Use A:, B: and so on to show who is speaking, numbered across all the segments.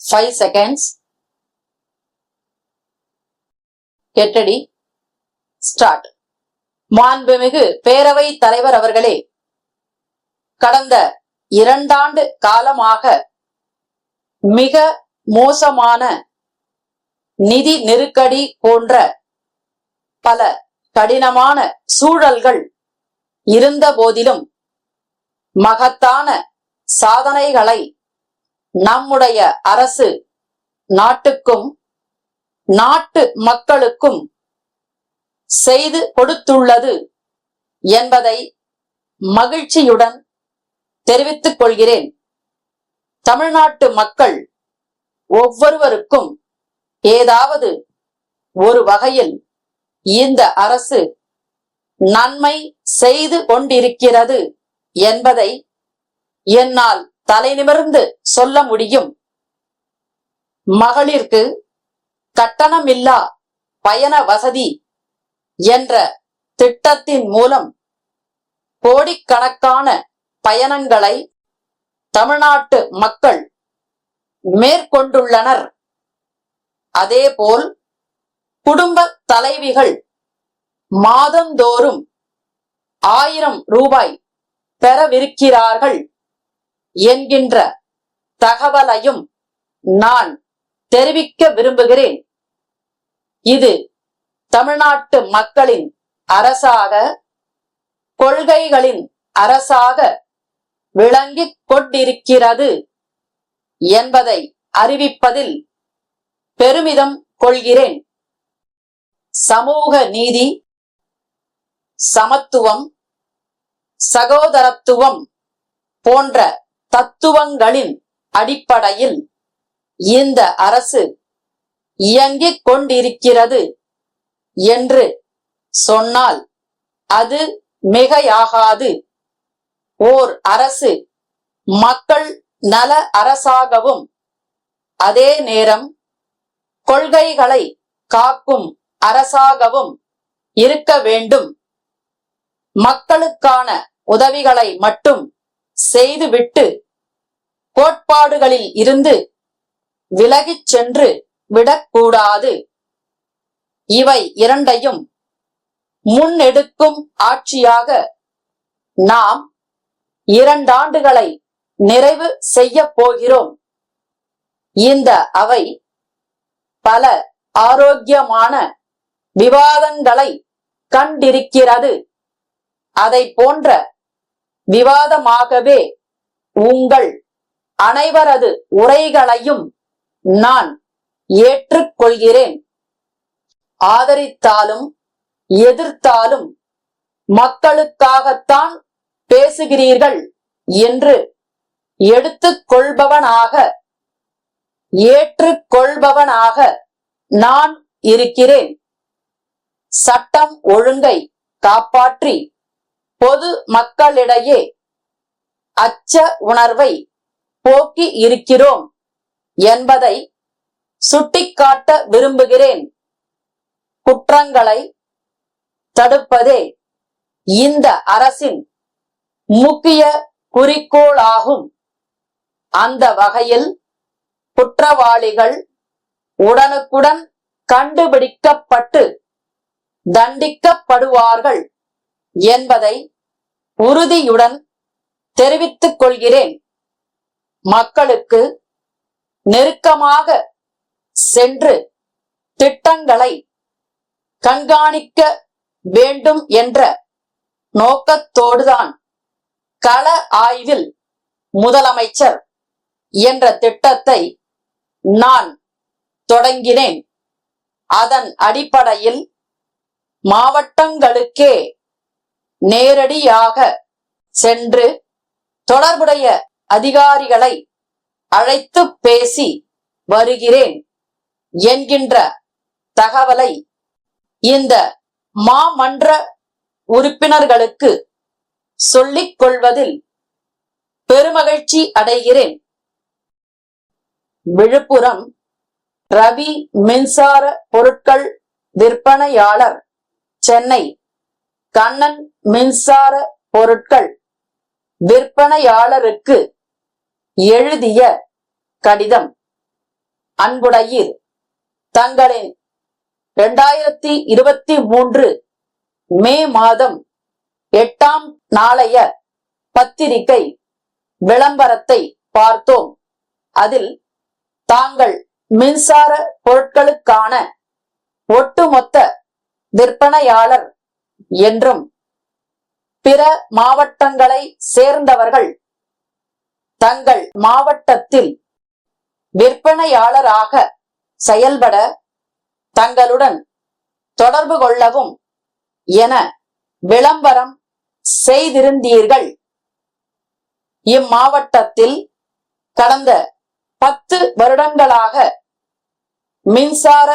A: 5 seconds. Get ready. Start. மாண்புமிகு பேரவை தலைவர் அவர்களே, கடந்த 2 ஆண்டு காலமாக மிக மோசமான நிதி நெருக்கடி போன்ற பல கடினமான சூழல்கள் இருந்த போதிலும் மகத்தான சாதனைகளை நம்முடைய அரசு நாட்டுக்கும் நாட்டு மக்களுக்கும் செய்து கொடுத்துள்ளது என்பதை மகிழ்ச்சியுடன் தெரிவித்துக் கொள்கிறேன். தமிழ்நாட்டு மக்கள் ஒவ்வொருவருக்கும் ஏதாவது ஒரு வகையில் இந்த அரசு நன்மை செய்து கொண்டிருக்கிறது என்பதை என்னால் தலைநிமிர்ந்து சொல்ல முடியும். மகளிருக்கு கட்டணமில்லா பயண வசதி என்ற திட்டத்தின் மூலம் கோடிக்கணக்கான பயணங்களை தமிழ்நாட்டு மக்கள் மேற்கொண்டுள்ளனர். அதேபோல் குடும்ப தலைவிகள் மாதந்தோறும் 1000 ரூபாய் பெறவிருக்கிறார்கள் என்கின்ற தகவலையும் நான் தெரிவிக்க விரும்புகிறேன். இது தமிழ்நாட்டு மக்களின் அரசாக, கொள்கைகளின் அரசாக விளங்கிக் கொண்டிருக்கிறது என்பதை அறிவிப்பதில் பெருமிதம் கொள்கிறேன். சமூக நீதி, சமத்துவம், சகோதரத்துவம் போன்ற தத்துவங்களின் அடிப்படையில் இந்த அரசு இயங்கிக் கொண்டிருக்கிறது என்று சொன்னால் அது மிகையாகாது. ஓர் அரசு மக்கள் நல அரசாகவும் அதே நேரம் கொள்கைகளை காக்கும் அரசாகவும் இருக்க வேண்டும். மக்களுக்கான உதவிகளை மட்டும் செய்துவிட்டு கோட்பாடுகளில் இருந்து விலகிச் சென்று விடக்கூடாது. இவை இரண்டையும் முன்னெடுக்கும் ஆட்சியாக நாம் 2 ஆண்டுகளை நிறைவு செய்ய போகிறோம். இந்த அவை பல ஆரோக்கியமான விவாதங்களை கண்டிருக்கிறது. அதை போன்ற விவாதமாகவே உங்கள் அனைவரது உரைகளையும் நான் ஏற்றுக்கொள்கிறேன். ஆதரித்தாலும் எதிர்த்தாலும் மக்களுக்காகத்தான் பேசுகிறீர்கள் என்று எடுத்துக்கொள்பவனாக, ஏற்றுக்கொள்பவனாக நான் இருக்கிறேன். சட்டம் ஒழுங்கை காப்பாற்றி பொது மக்களிடையே அச்ச உணர்வை போக்கி இருக்கிறோம் என்பதை சுட்டிக்காட்ட விரும்புகிறேன். குற்றங்களை தடுப்பதே இந்த அரசின் முக்கிய குறிக்கோளாகும். அந்த வகையில் குற்றவாளிகள் உடனுக்குடன் கண்டுபிடிக்கப்பட்டு தண்டிக்கப்படுவார்கள் என்பதை உறுதியுடன் தெரிவித்துக் கொள்கிறேன். மக்களுக்கு நெருக்கமாக சென்று திட்டங்களை கண்காணிக்க வேண்டும் என்ற நோக்கத்தோடுதான் கள ஆய்வில் முதலமைச்சர் என்ற திட்டத்தை நான் தொடங்கினேன். அதன் அடிப்படையில் மாவட்டங்களுக்கே நேரடியாக சென்று தொடர்புடைய அதிகாரிகளை அழைத்து பேசி வருகிறேன் என்கின்ற தகவலை இந்த மாமன்ற உறுப்பினர்களுக்கு சொல்லிக் கொள்வதில் பெருமகிழ்ச்சி அடைகிறேன். விழுப்புரம் ரவி மின்சார பொருட்கள் விற்பனையாளர், சென்னை கண்ணன் மின்சார பொருட்கள் விற்பனையாளருக்கு எழுதிய கடிதம். அன்புடையீர் தங்களின் 2023 மே மாதம் 8ஆம் நாளைய பத்திரிகை விளம்பரத்தை பார்த்தோம். அதில் தாங்கள் மின்சார பொருட்களுக்கான ஒட்டுமொத்த விற்பனையாளர் என்றும் பிற மாவட்டங்களை சேர்ந்தவர்கள் தங்கள் மாவட்டத்தில் விற்பனையாளராக செயல்பட தங்களுடன் தொடர்பு கொள்ளவும் என விளம்பரம் செய்திருந்தீர்கள். இம்மாவட்டத்தில் கடந்த 10 வருடங்களாக மின்சார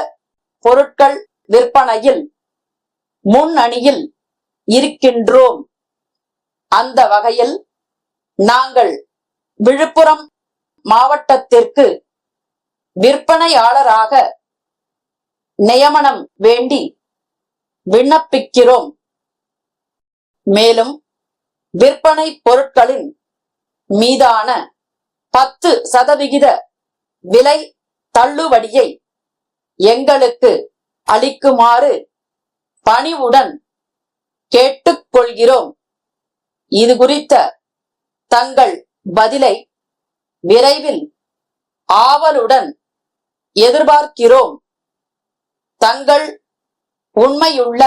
A: பொருட்கள் விற்பனையில் முன்னணியில் இருக்கின்றோம். அந்த வகையில் நாங்கள் விழுப்புரம் மாவட்டத்திற்கு விற்பனையாளராக நியமனம் வேண்டி விண்ணப்பிக்கிறோம். மேலும் விற்பனை பொருட்களின் மீதான 10% விலை தள்ளுபடியை எங்களுக்கு அளிக்குமாறு பணிவுடன் கேட்டுக்கொள்கிறோம். இது குறித்த தங்கள் பதிலை விரைவில் ஆவலுடன் எதிர்பார்க்கிறோம். தங்கள் உண்மையுள்ள